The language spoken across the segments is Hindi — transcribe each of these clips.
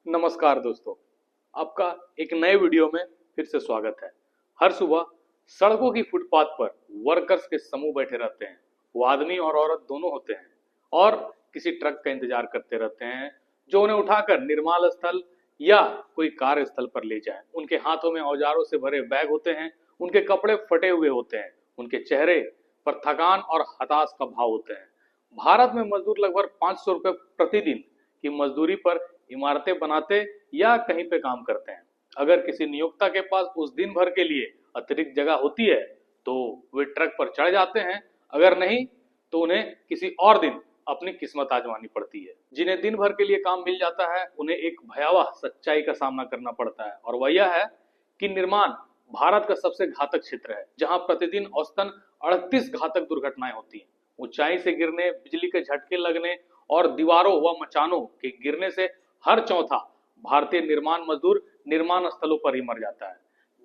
नमस्कार दोस्तों, आपका एक नए वीडियो में फिर से स्वागत है। हर सुबह सड़कों की फुटपाथ पर वर्कर्स के समूह बैठे रहते हैं। वो आदमी और औरत दोनों होते हैं और किसी ट्रक का इंतजार करते रहते हैं जो उन्हें उठाकर निर्माण स्थल या कोई कार्यस्थल पर ले जाए। उनके हाथों में औजारों से भरे बैग होते हैं, उनके कपड़े फटे हुए होते हैं, उनके चेहरे पर थकान और हताश का भाव होते हैं। भारत में मजदूर लगभग 500 रुपये प्रतिदिन की मजदूरी पर इमारतें बनाते या कहीं पे काम करते हैं। अगर किसी नियोक्ता के पास उस दिन भर के लिए अतिरिक्त जगह होती है तो वे ट्रक पर चढ़ जाते हैं, अगर नहीं तो उन्हें किसी और दिन अपनी किस्मत आजमानी पड़ती है। जिन्हें दिन भर के लिए काम मिल जाता है उन्हें एक भयावह सच्चाई का सामना करना पड़ता है और वह यह है कि निर्माण भारत का सबसे घातक क्षेत्र है, जहां प्रतिदिन औसतन 38 घातक दुर्घटनाएं होती हैं। ऊंचाई से गिरने, बिजली के झटके लगने और दीवारों व मचानों के गिरने से हर चौथा भारतीय निर्माण मजदूर निर्माण स्थलों पर ही मर जाता है।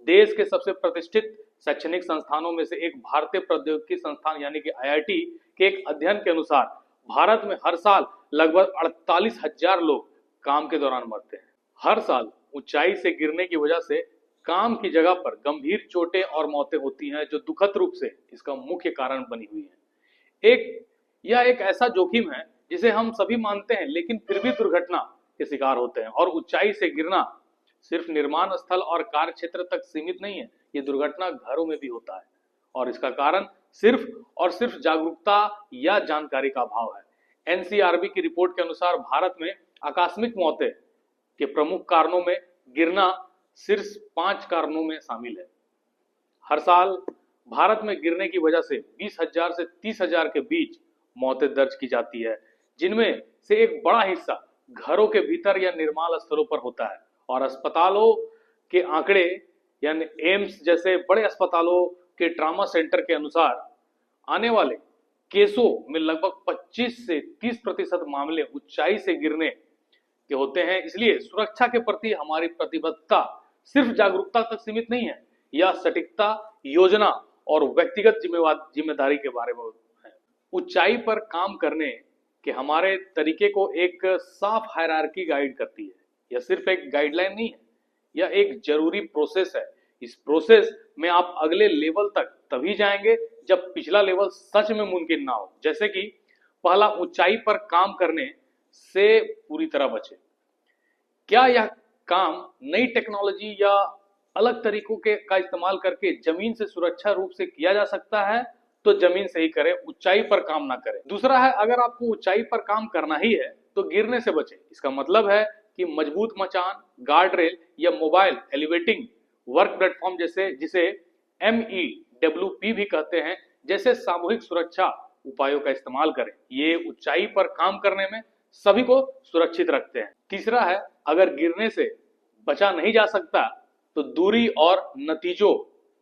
देश के सबसे प्रतिष्ठित शैक्षणिक संस्थानों में से एक भारतीय प्रौद्योगिकी संस्थान यानी कि आईआईटी के एक अध्ययन के अनुसार भारत में हर साल लगभग 48,000 लोग काम के दौरान मरते हैं। हर साल ऊंचाई से गिरने की वजह से काम की जगह पर गंभीर चोटें और मौतें होती हैं, जो दुखद रूप से इसका मुख्य कारण बनी हुई है। यह एक ऐसा जोखिम है जिसे हम सभी मानते हैं, लेकिन फिर भी दुर्घटना के शिकार होते हैं। और ऊंचाई से गिरना सिर्फ निर्माण स्थल और कार्य क्षेत्र तक सीमित नहीं है, ये दुर्घटना घरों में भी होता है और इसका कारण सिर्फ और सिर्फ जागरूकता या जानकारी का अभाव है। एनसीआरबी की रिपोर्ट के अनुसार भारत में आकस्मिक मौतें के प्रमुख कारणों में गिरना सिर्फ 5 कारणों में शामिल है। हर साल भारत में गिरने की वजह से 20,000 से 30,000 के बीच मौतें दर्ज की जाती है, जिनमें से एक बड़ा हिस्सा घरों के भीतर या निर्माण स्थलों पर होता है। और अस्पतालों के आंकड़े यानी एम्स जैसे बड़े अस्पतालों के ट्रॉमा सेंटर के अनुसार आने वाले केसों में लगभग 25 से 30% मामले ऊंचाई से गिरने के होते हैं। इसलिए सुरक्षा के प्रति हमारी प्रतिबद्धता सिर्फ जागरूकता तक सीमित नहीं है, यह सटीकता, योजना और व्यक्तिगत जिम्मेदारी के बारे में है। ऊंचाई पर काम करने के हमारे तरीके को एक साफ हायरार्की गाइड करती है। यह सिर्फ एक गाइडलाइन नहीं है, यह एक जरूरी प्रोसेस है। इस प्रोसेस में आप अगले लेवल तक तभी जाएंगे जब पिछला लेवल सच में मुमकिन ना हो। जैसे कि पहला, ऊंचाई पर काम करने से पूरी तरह बचे। क्या यह काम नई टेक्नोलॉजी या अलग तरीकों का इस्तेमाल करके जमीन से सुरक्षा रूप से किया जा सकता है? तो जमीन से ही करें, ऊंचाई पर काम ना करें। दूसरा है, अगर आपको ऊंचाई पर काम करना ही है तो गिरने से बचें। इसका मतलब है कि मजबूत मचान, गार्ड रेल या मोबाइल एलिवेटिंग वर्क प्लेटफॉर्म जिसे MEWP भी कहते हैं, जैसे सामूहिक सुरक्षा उपायों का इस्तेमाल करें। ये ऊंचाई पर काम करने में सभी को सुरक्षित रखते हैं। तीसरा है, अगर गिरने से बचा नहीं जा सकता तो दूरी और नतीजों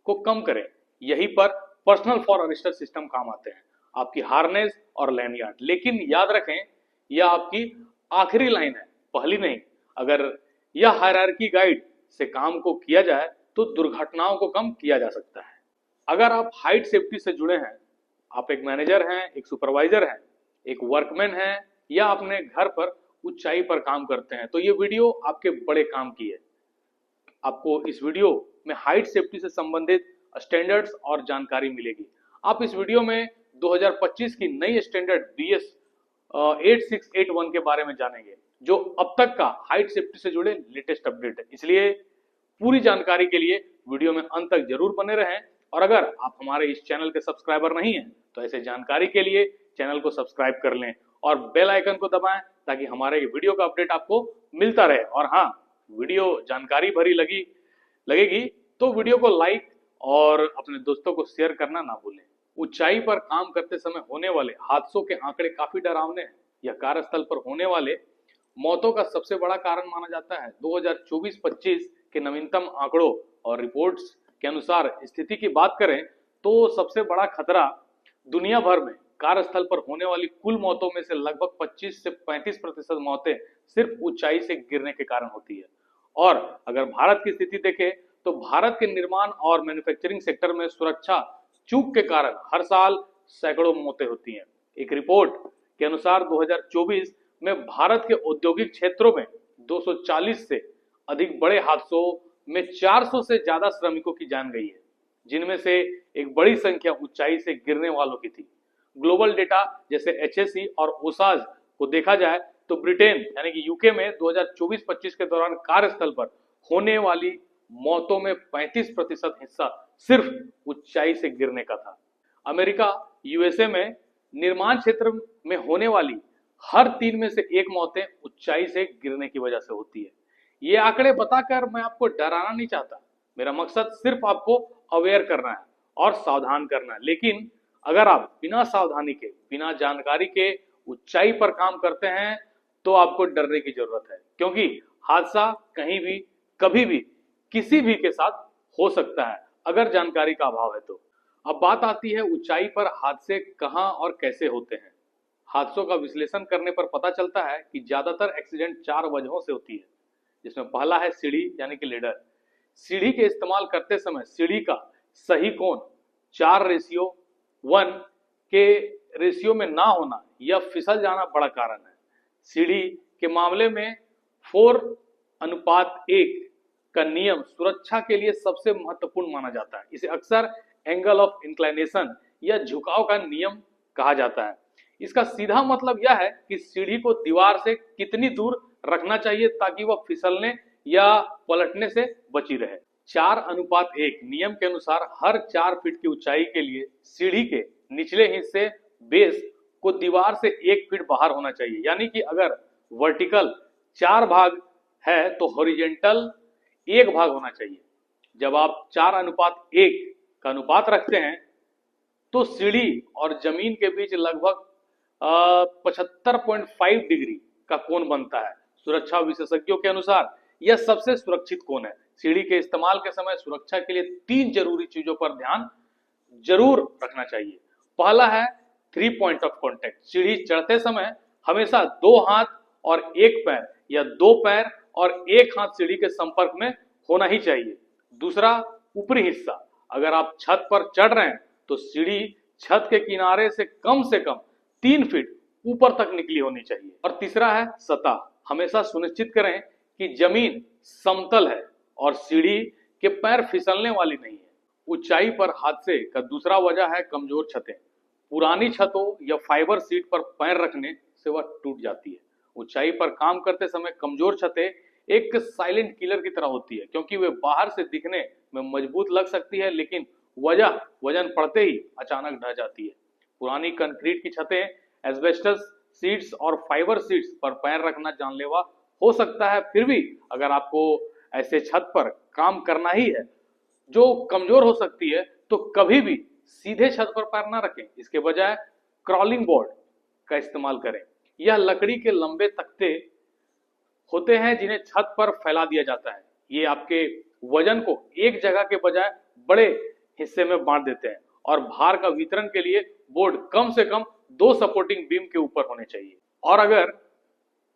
को कम करें। यहीं पर पर्सनल फॉरेस्टर सिस्टम काम आते हैं, आपकी हार्नेस और लैंडयार्ड। लेकिन याद रखें, यह आपकी आखिरी लाइन है, पहली नहीं। अगर यह हायरार्की गाइड से काम को किया जाए तो दुर्घटनाओं को कम किया जा सकता है। अगर आप हाइट सेफ्टी से जुड़े हैं, आप एक मैनेजर हैं, एक सुपरवाइजर हैं, एक वर्कमैन हैं या अपने घर पर ऊंचाई पर काम करते हैं, तो ये वीडियो आपके बड़े काम की है। आपको इस वीडियो में हाइट सेफ्टी से संबंधित स्टैंडर्ड्स और जानकारी मिलेगी। आप इस वीडियो में 2025 की नई स्टैंडर्ड BS 8681 के बारे में जानेंगे, जो अब तक का हाइट सेफ्टी से जुड़े लेटेस्ट अपडेट है। इसलिए पूरी जानकारी के लिए वीडियो में अंत तक जरूर बने रहें। और अगर आप हमारे इस चैनल के सब्सक्राइबर नहीं हैं तो ऐसे जानकारी के लिए चैनल को सब्सक्राइब कर लें और बेल आइकन को दबाएं, ताकि हमारे वीडियो का अपडेट आपको मिलता रहे। और हाँ, वीडियो जानकारी भरी लगेगी तो वीडियो को लाइक और अपने दोस्तों को शेयर करना ना भूलें। ऊंचाई पर काम करते समय होने वाले हादसों के आंकड़े काफी डरावने हैं। यह कार्यस्थल पर होने वाले मौतों का सबसे बड़ा कारण माना जाता है। 2024-25 के नवीनतम आंकड़ों और रिपोर्ट्स के अनुसार स्थिति की बात करें तो सबसे बड़ा खतरा दुनिया भर में कार्यस्थल पर होने वाली कुल मौतों में से लगभग 25 से 35% मौतें सिर्फ ऊंचाई से गिरने के कारण होती है। और अगर भारत की स्थिति देखें तो भारत के निर्माण और मैन्युफैक्चरिंग सेक्टर में सुरक्षा चूक के कारण हर साल सैकड़ों मौतें होती हैं। एक रिपोर्ट के अनुसार 2024 में भारत के औद्योगिक क्षेत्रों में 240 से अधिक बड़े हादसों में 400 से ज्यादा श्रमिकों की जान गई है, जिनमें से एक बड़ी संख्या ऊंचाई से गिरने वालों की थी। ग्लोबल डेटा जैसे HSE और ओसाज को देखा जाए तो ब्रिटेन यानी कि यूके में 2024-25 के दौरान कार्यस्थल पर होने वाली मौतों में 35% हिस्सा सिर्फ ऊंचाई से गिरने का था। अमेरिका USA में निर्माण क्षेत्र में होने वाली हर 3 में से 1 मौतें ऊंचाई से गिरने की वजह से होती है। ये आंकड़े बताकर मैं आपको डराना नहीं चाहता, मेरा मकसद सिर्फ आपको अवेयर करना है और सावधान करना है। लेकिन अगर आप बिना सावधानी के, बिना जानकारी के ऊंचाई पर काम करते हैं तो आपको डरने की जरूरत है, क्योंकि हादसा कहीं भी, कभी भी, किसी भी के साथ हो सकता है अगर जानकारी का अभाव है तो। अब बात आती है ऊंचाई पर हादसे कहां और कैसे होते हैं। हादसों का विश्लेषण करने पर पता चलता है कि ज्यादातर एक्सीडेंट 4 वजहों से होती है, जिसमें पहला है सीढ़ी यानी कि लेडर। सीढ़ी के इस्तेमाल करते समय सीढ़ी का सही कोण 4:1 के रेशियो में ना होना या फिसल जाना बड़ा कारण है। सीढ़ी के मामले में 4:1 का नियम सुरक्षा के लिए सबसे महत्वपूर्ण माना जाता है। इसे अक्सर एंगल ऑफ इंक्लाइनेशन या झुकाव का नियम कहा जाता है। इसका सीधा मतलब यह है कि सीढ़ी को दीवार से कितनी दूर रखना चाहिए ताकि वह फिसलने या पलटने से बची रहे। 4:1 नियम के अनुसार हर 4 फीट की ऊंचाई के लिए सीढ़ी के निचले हिस्से बेस को दीवार से 1 फीट बाहर होना चाहिए। यानी कि अगर वर्टिकल 4 भाग है तो हॉरिजॉन्टल 1 भाग होना चाहिए। जब आप 4:1 का अनुपात रखते हैं तो सीढ़ी और जमीन के बीच लगभग 75.5 डिग्री का कोण बनता है। सुरक्षा विशेषज्ञों के अनुसार यह सबसे सुरक्षित कोण है। सीढ़ी के इस्तेमाल के समय सुरक्षा के लिए 3 जरूरी चीजों पर ध्यान जरूर रखना चाहिए। पहला है 3 पॉइंट ऑफ कॉन्टेक्ट। सीढ़ी चढ़ते समय हमेशा 2 हाथ और 1 पैर या 2 पैर और 1 हाथ सीढ़ी के संपर्क में होना ही चाहिए। दूसरा, ऊपरी हिस्सा। अगर आप छत पर चढ़ रहे हैं तो सीढ़ी छत के किनारे से कम 3 फीट ऊपर तक निकली होनी चाहिए। और तीसरा है सतह। हमेशा सुनिश्चित करें कि जमीन समतल है और सीढ़ी के पैर फिसलने वाली नहीं है। ऊंचाई पर हादसे का दूसरा वजह है कमजोर छतें। पुरानी छतों या फाइबर सीट पर पैर रखने से वह टूट जाती है। ऊंचाई पर काम करते समय कमजोर छतें एक साइलेंट किलर की तरह होती है, क्योंकि वे बाहर से दिखने में मजबूत लग सकती है लेकिन वजन पड़ते ही अचानक ढह जाती है। पुरानी कंक्रीट की छतें, एस्बेस्टस सीट्स और फाइबर सीट्स पर पैर रखना जानलेवा हो सकता है। फिर भी अगर आपको ऐसे छत पर काम करना ही है जो कमजोर हो सकती है तो कभी भी सीधे छत पर पैर ना रखें। इसके बजाय क्रॉलिंग बोर्ड का इस्तेमाल करें। यह लकड़ी के लंबे तख्ते होते हैं जिन्हें छत पर फैला दिया जाता है। ये आपके वजन को एक जगह के बजाय बड़े हिस्से में बांट देते हैं और भार का वितरण के लिए बोर्ड कम से कम 2 सपोर्टिंग बीम के ऊपर होने चाहिए। और अगर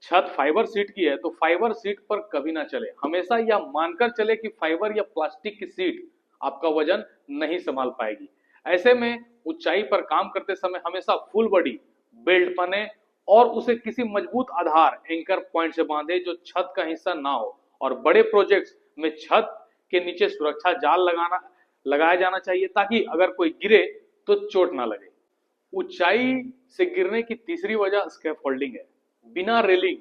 छत फाइबर सीट की है तो फाइबर सीट पर कभी ना चले। हमेशा यह मानकर चले कि फाइबर या प्लास्टिक की सीट आपका वजन नहीं संभाल पाएगी। ऐसे में ऊंचाई पर काम करते समय हमेशा फुल बॉडी बेल्ट पहने और उसे किसी मजबूत आधार एंकर पॉइंट से बांधे जो छत का हिस्सा ना हो। और बड़े प्रोजेक्ट्स में छत के नीचे सुरक्षा जाल लगाया जाना चाहिए ताकि अगर कोई गिरे तो चोट ना लगे। ऊंचाई से गिरने की तीसरी वजह स्कैफोल्डिंग है। बिना रेलिंग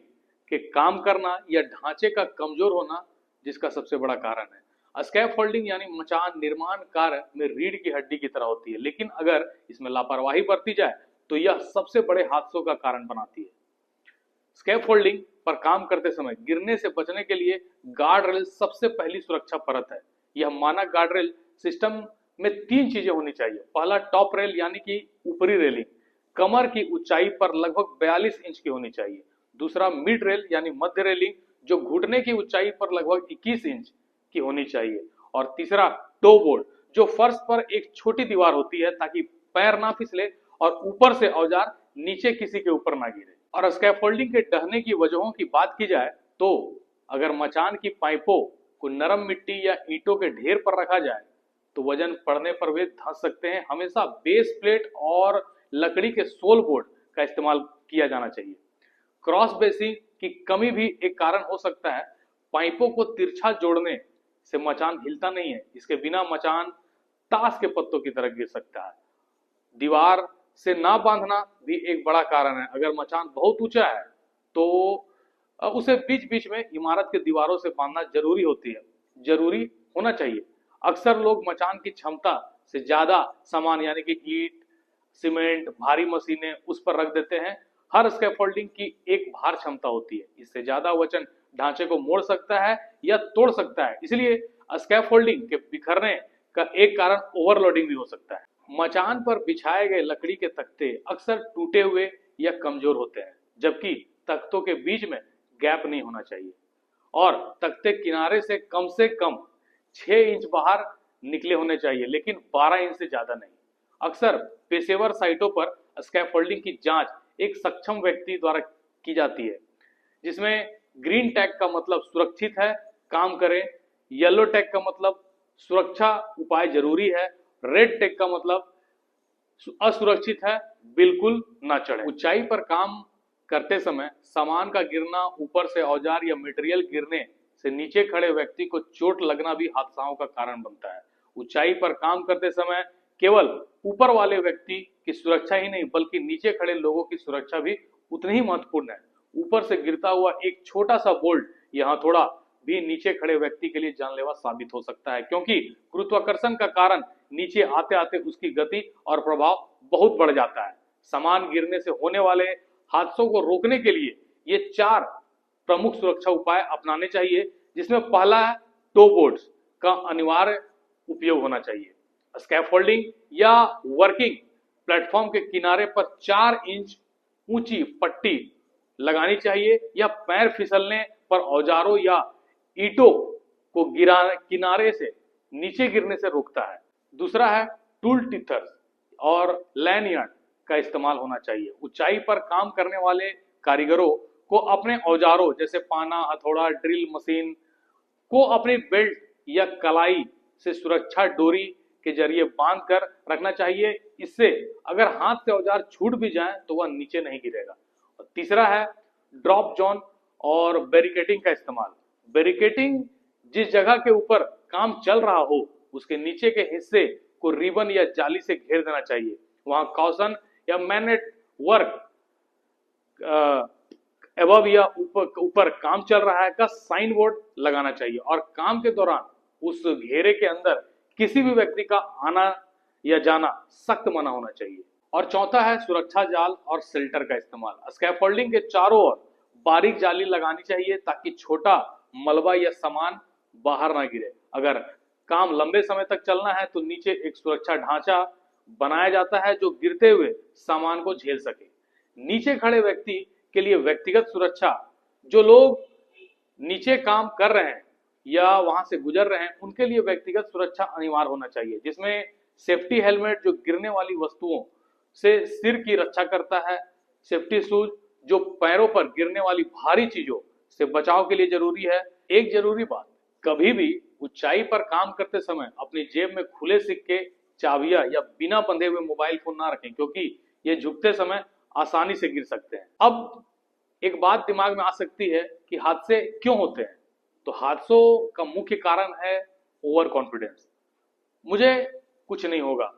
के काम करना या ढांचे का कमजोर होना जिसका सबसे बड़ा कारण है। स्कैफोल्डिंग यानी मचान निर्माण कार्य में रीढ़ की हड्डी की तरह होती है, लेकिन अगर इसमें लापरवाही बरती जाए तो यह सबसे बड़े हादसों का कारण बनाती है। स्कैफोल्डिंग पर काम करते समय गिरने से बचने के लिए गार्ड रेल सबसे पहली सुरक्षा परत है। यह मानक गार्ड रेल सिस्टम में 3 चीजें होनी चाहिए। पहला, टॉप रेल यानी कि ऊपरी रेलिंग कमर की ऊंचाई पर लगभग 42 इंच की होनी चाहिए। दूसरा, मिड रेल यानी मध्य रेलिंग जो घुटने की ऊंचाई पर लगभग 21 इंच की होनी चाहिए। और तीसरा, टो बोर्ड जो फर्श पर एक छोटी दीवार होती है ताकि पैर ना फिसले और ऊपर से औजार नीचे किसी के ऊपर ना गिरे। और स्कैफोल्डिंग के ढहने की वजहों की बात की जाए तो अगर मचान की पाइपों को नरम मिट्टी या ईंटों के ढेर पर रखा जाए तो वजन पड़ने पर वे धंस सकते हैं। हमेशा बेस प्लेट और लकड़ी के सोल बोर्ड का इस्तेमाल किया जाना चाहिए। क्रॉस बेसिंग की कमी भी एक कारण हो सकता है। पाइपों को तिरछा जोड़ने से मचान हिलता नहीं है, इसके बिना मचान ताश के पत्तों की तरह गिर सकता है। दीवार से ना बांधना भी एक बड़ा कारण है। अगर मचान बहुत ऊंचा है तो उसे बीच बीच में इमारत के दीवारों से बांधना जरूरी होना चाहिए। अक्सर लोग मचान की क्षमता से ज्यादा सामान यानी कि ईंट, सीमेंट, भारी मशीनें उस पर रख देते हैं। हर स्कैफोल्डिंग की एक भार क्षमता होती है, इससे ज्यादा वजन ढांचे को मोड़ सकता है या तोड़ सकता है। इसलिए स्कैफोल्डिंग के बिखरने का एक कारण ओवरलोडिंग भी हो सकता है। मचान पर बिछाए गए लकड़ी के तख्ते अक्सर टूटे हुए या कमजोर होते हैं, जबकि तख्तों के बीच में गैप नहीं होना चाहिए और तख्ते किनारे से कम 6 इंच बाहर निकले होने चाहिए, लेकिन 12 इंच से ज्यादा नहीं। अक्सर पेशेवर साइटों पर स्कैफोल्डिंग की जांच एक सक्षम व्यक्ति द्वारा की जाती है, जिसमें ग्रीन टैग का मतलब सुरक्षित है, काम करें। येलो टैग का मतलब सुरक्षा उपाय जरूरी है। रेड टैग का मतलब असुरक्षित है, बिल्कुल ना चढ़े। ऊंचाई पर काम करते समय सामान का गिरना, ऊपर से औजार या मटेरियल गिरने से नीचे खड़े व्यक्ति को चोट लगना भी हादसाओं का कारण बनता है। ऊंचाई पर काम करते समय केवल ऊपर वाले व्यक्ति की सुरक्षा ही नहीं बल्कि नीचे खड़े लोगों की सुरक्षा भी उतनी ही महत्वपूर्ण है। ऊपर से गिरता हुआ एक छोटा सा बोल्ट या हथौड़ा भी नीचे खड़े व्यक्ति के लिए जानलेवा साबित हो सकता है, क्योंकि गुरुत्वाकर्षण का कारण नीचे आते आते उसकी गति और प्रभाव बहुत बढ़ जाता है। सामान गिरने से होने वाले हादसों को रोकने के लिए ये 4 प्रमुख सुरक्षा उपाय अपनाने चाहिए, जिसमें पहला है टो बोर्ड्स का अनिवार्य उपयोग होना चाहिए। स्कैफोल्डिंग या वर्किंग प्लेटफॉर्म के किनारे पर 4 इंच ऊंची पट्टी लगानी चाहिए, या पैर फिसलने पर औजारों या ईंटों को किनारे से नीचे गिरने से रोकता है। दूसरा है टूल टिथर्स और लैनयार्ड का इस्तेमाल होना चाहिए। ऊंचाई पर काम करने वाले कारीगरों को अपने औजारों जैसे पाना, हथौड़ा, ड्रिल मशीन को अपनी बेल्ट या कलाई से सुरक्षा डोरी के जरिए बांध कर रखना चाहिए। इससे अगर हाथ से औजार छूट भी जाए तो वह नीचे नहीं गिरेगा। और तीसरा है ड्रॉप जोन और बैरिकेडिंग का इस्तेमाल। बैरिकेडिंग जिस जगह के ऊपर काम चल रहा हो उसके नीचे के हिस्से को रिबन या जाली से घेर देना चाहिए। वहां कॉशन या मैनेट वर्क एबव या ऊपर काम चल रहा है का साइन बोर्ड लगाना चाहिए, और काम के दौरान उस घेरे के अंदर किसी भी व्यक्ति का आना या जाना सख्त मना होना चाहिए। और चौथा है सुरक्षा जाल और शेल्टर का इस्तेमाल। स्कैफोल्डिंग के चारों ओर बारीक जाली लगानी चाहिए ताकि छोटा मलबा या सामान बाहर ना गिरे। अगर काम लंबे समय तक चलना है तो नीचे एक सुरक्षा ढांचा बनाया जाता है जो गिरते हुए सामान को झेल सके। नीचे खड़े व्यक्ति के लिए व्यक्तिगत सुरक्षा, जो लोग नीचे काम कर रहे हैं या वहां से गुजर रहे हैं उनके लिए व्यक्तिगत सुरक्षा अनिवार्य होना चाहिए, जिसमें सेफ्टी हेलमेट जो गिरने वाली वस्तुओं से सिर की रक्षा करता है, सेफ्टी शूज जो पैरों पर गिरने वाली भारी चीजों से बचाव के लिए जरूरी है। एक जरूरी बात, कभी भी ऊंचाई पर काम करते समय अपनी जेब में खुले सिक्के, चाबियां या बिना बंधे हुए मोबाइल फोन ना रखें, क्योंकि ये झुकते समय आसानी से गिर सकते हैं। अब एक बात दिमाग में आ सकती है कि हादसे क्यों होते हैं, तो हादसों का मुख्य कारण है ओवर कॉन्फिडेंस, मुझे कुछ नहीं होगा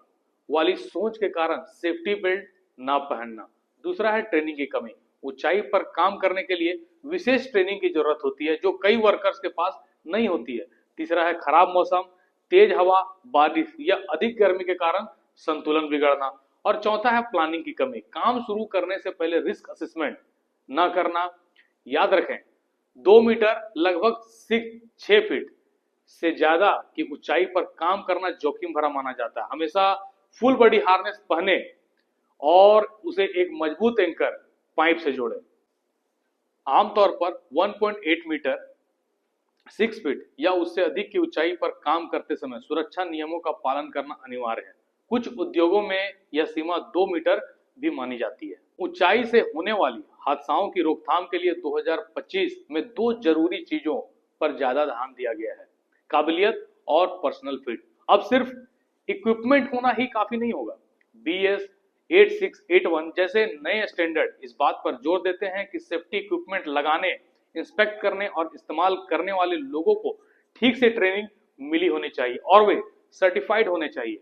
वाली सोच के कारण सेफ्टी बेल्ट ना पहनना। दूसरा है ट्रेनिंग की कमी, ऊंचाई पर काम करने के लिए विशेष ट्रेनिंग की जरूरत होती है जो कई वर्कर्स के पास नहीं होती है। तीसरा है खराब मौसम, तेज हवा, बारिश या अधिक गर्मी के कारण संतुलन बिगड़ना। और चौथा है प्लानिंग की कमी, काम शुरू करने से पहले रिस्क असेसमेंट ना करना। याद रखें 2 मीटर लगभग 6 फीट से ज्यादा की ऊंचाई पर काम करना जोखिम भरा माना जाता है। हमेशा फुल बॉडी हार्नेस पहने और उसे एक मजबूत एंकर पाइप से जोड़े। आमतौर पर 1.8 मीटर 6 फीट या उससे अधिक की ऊंचाई पर काम करते समय सुरक्षा नियमों का पालन करना अनिवार्य है। कुछ उद्योगों में यह सीमा 2 मीटर भी मानी जाती है। ऊंचाई से होने वाली हादसाओं की रोकथाम के लिए 2025 में 2 जरूरी चीजों पर ज्यादा ध्यान दिया गया है, काबिलियत और पर्सनल फिट। अब सिर्फ इक्विपमेंट होना ही काफी नहीं होगा, BS 8681 जैसे नए स्टैंडर्ड इस बात पर जोर देते हैं कि सेफ्टी इक्विपमेंट लगाने, इंस्पेक्ट करने और इस्तेमाल करने वाले लोगों को ठीक से ट्रेनिंग मिली होनी चाहिए और वे सर्टिफाइड होने चाहिए।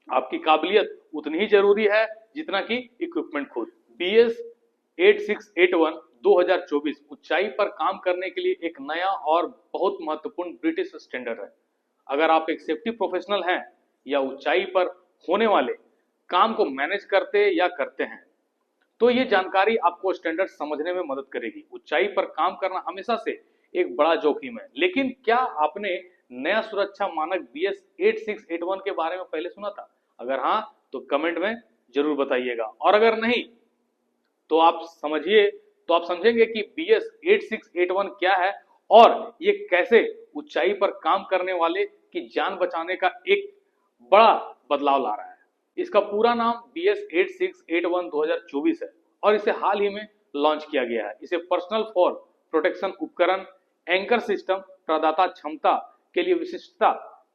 आपकी काबिलियत उतनी ही जरूरी है जितना कि इक्विपमेंट खुद। BS 8681 2024 ऊंचाई पर काम करने के लिए एक नया और बहुत महत्वपूर्ण ब्रिटिश स्टैंडर्ड है। अगर आप एक सेफ्टी प्रोफेशनल हैं या ऊंचाई पर होने वाले काम को मैनेज करते हैं तो ये जानकारी आपको स्टैंडर्ड समझने में मदद करेगी। ऊंचाई पर काम करना हमेशा से एक बड़ा जोखिम है, लेकिन क्या आपने नया सुरक्षा मानक BS 8681 के बारे में पहले सुना था? अगर हाँ तो कमेंट में जरूर बताइएगा, और अगर नहीं तो आप समझेंगे कि BS 8681 क्या है और ये कैसे ऊंचाई पर काम करने वाले की जान बचाने का एक बड़ा बदलाव ला रहा है। इसका पूरा नाम BS 8681 2024 है और इसे हाल ही में लॉन्च किया गया है। इसे पर्सनल फॉर प्रोटेक्शन उपकरण एंकर सिस्टम प्रदाता क्षमता के लिए विशिष्टता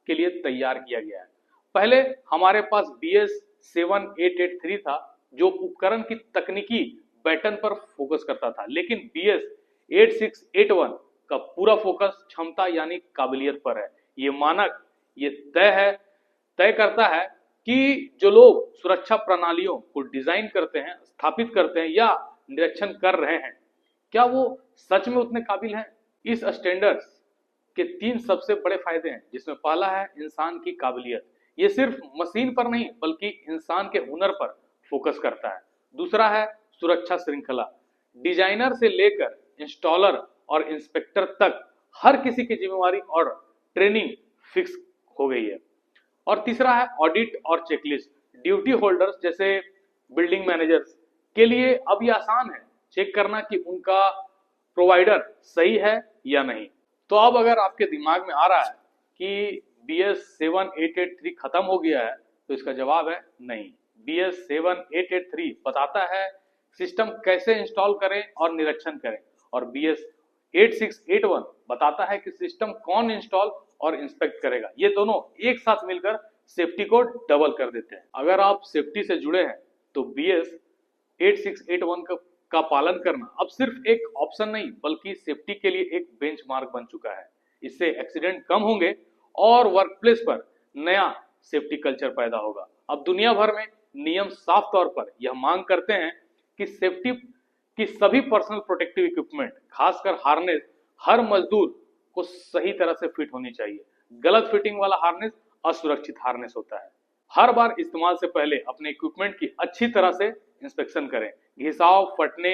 के लिए तैयार किया गया है। पहले हमारे पास BS 7883 था जो उपकरण की तकनीकी पैटर्न पर फोकस करता था, लेकिन BS 8681 का पूरा फोकस क्षमता यानी काबिलियत पर है। ये मानक ये तय करता है कि जो लोग सुरक्षा प्रणालियों को डिजाइन करते हैं, स्थापित करते हैं या निरीक्षण कर रहे हैं, क्या वो सच में उतने काबिल हैं। इस स्टैंडर्ड्स के 3 सबसे बड़े फायदे हैं, जिसमें पहला है इंसान की काबिलियत। ये सिर्फ मशीन पर नहीं बल्कि इंसान के हुनर पर फोकस करता है। दूसरा है सुरक्षा श्रृंखला, डिजाइनर से लेकर इंस्टॉलर और इंस्पेक्टर तक हर किसी की जिम्मेवारी और ट्रेनिंग फिक्स हो गई है। और तीसरा है ऑडिट और चेकलिस्ट, ड्यूटी होल्डर्स जैसे बिल्डिंग मैनेजर्स के लिए अब ये आसान है चेक करना कि उनका प्रोवाइडर सही है या नहीं। तो अब अगर आपके दिमाग में आ रहा है कि BS 7883 खत्म हो गया है, तो इसका जवाब है नहीं। BS 7883 बताता है सिस्टम कैसे इंस्टॉल करें और निरीक्षण करें, और BS 8681 बताता है कि सिस्टम कौन इंस्टॉल और इंस्पेक्ट करेगा। ये दोनों एक साथ मिलकर सेफ्टी को डबल कर देते हैं। अगर आप सेफ्टी से जुड़े हैं तो BS 8681 का पालन करना अब सिर्फ एक ऑप्शन नहीं बल्कि सेफ्टी के लिए एक बेंचमार्क बन चुका है। इससे एक्सीडेंट कम होंगे और वर्कप्लेस पर नया सेफ्टी कल्चर पैदा होगा। अब दुनिया भर में नियम साफ तौर पर यह मांग करते हैं कि सेफ्टी की सभी पर्सनल प्रोटेक्टिव इक्विपमेंट, खासकर हार्नेस, हर मजदूर को सही तरह से फिट होनी चाहिए। गलत फिटिंग वाला हार्नेस असुरक्षित हार्नेस होता है। हर बार इस्तेमाल से पहले अपने इक्विपमेंट की अच्छी तरह से इंस्पेक्शन करें। घिसाव, फटने,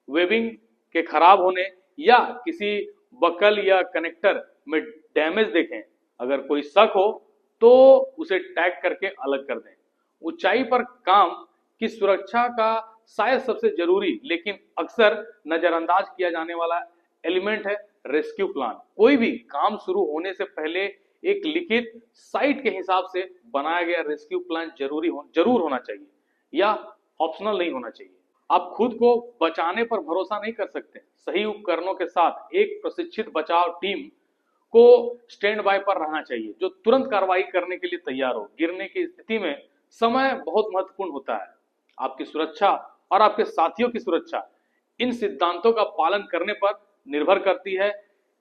वेबिंग के खराब होने या किसी बकल या कनेक्टर में डैमेज देखें। अगर कोई शक हो तो उसे टैग करके अलग कर दें। ऊंचाई पर काम की सुरक्षा का शायद सबसे जरूरी लेकिन अक्सर नजरअंदाज किया जाने वाला एलिमेंट है रेस्क्यू प्लान। कोई भी काम शुरू होने से पहले एक लिखित साइट के हिसाब से बनाया गया रेस्क्यू प्लान जरूर होना चाहिए या ऑप्शनल नहीं होना चाहिए। आप खुद को बचाने पर भरोसा नहीं कर सकते। सही उपकरणों के साथ एक प्रशिक्षित बचाव टीम को स्टैंड बाय पर रहना चाहिए जो तुरंत कार्रवाई करने के लिए तैयार हो। गिरने की स्थिति में समय बहुत महत्वपूर्ण होता है। आपकी सुरक्षा और आपके साथियों की सुरक्षा इन सिद्धांतों का पालन करने पर निर्भर करती है।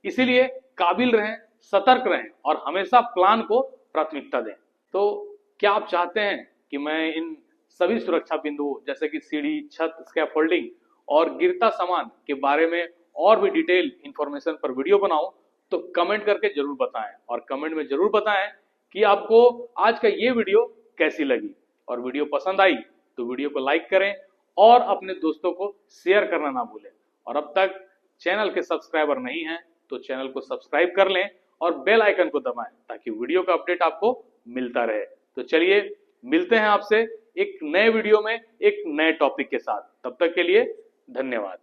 इसीलिए काबिल रहें, सतर्क रहें और हमेशा प्लान को प्राथमिकता दें। तो क्या आप चाहते हैं कि मैं इन सभी सुरक्षा बिंदुओं जैसे कि सीढ़ी, छत, स्कैफोल्डिंग और गिरता सामान के बारे में और भी डिटेल इंफॉर्मेशन पर वीडियो बनाऊं? तो कमेंट करके जरूर बताएं, और कमेंट में जरूर बताएं कि आपको आज का ये वीडियो कैसी लगी। और वीडियो पसंद आई तो वीडियो को लाइक करें और अपने दोस्तों को शेयर करना ना भूलें। और अब तक चैनल के सब्सक्राइबर नहीं हैं तो चैनल को सब्सक्राइब कर लें और बेल आइकन को दबाएं ताकि वीडियो का अपडेट आपको मिलता रहे। तो चलिए मिलते हैं आपसे एक नए वीडियो में एक नए टॉपिक के साथ। तब तक के लिए धन्यवाद।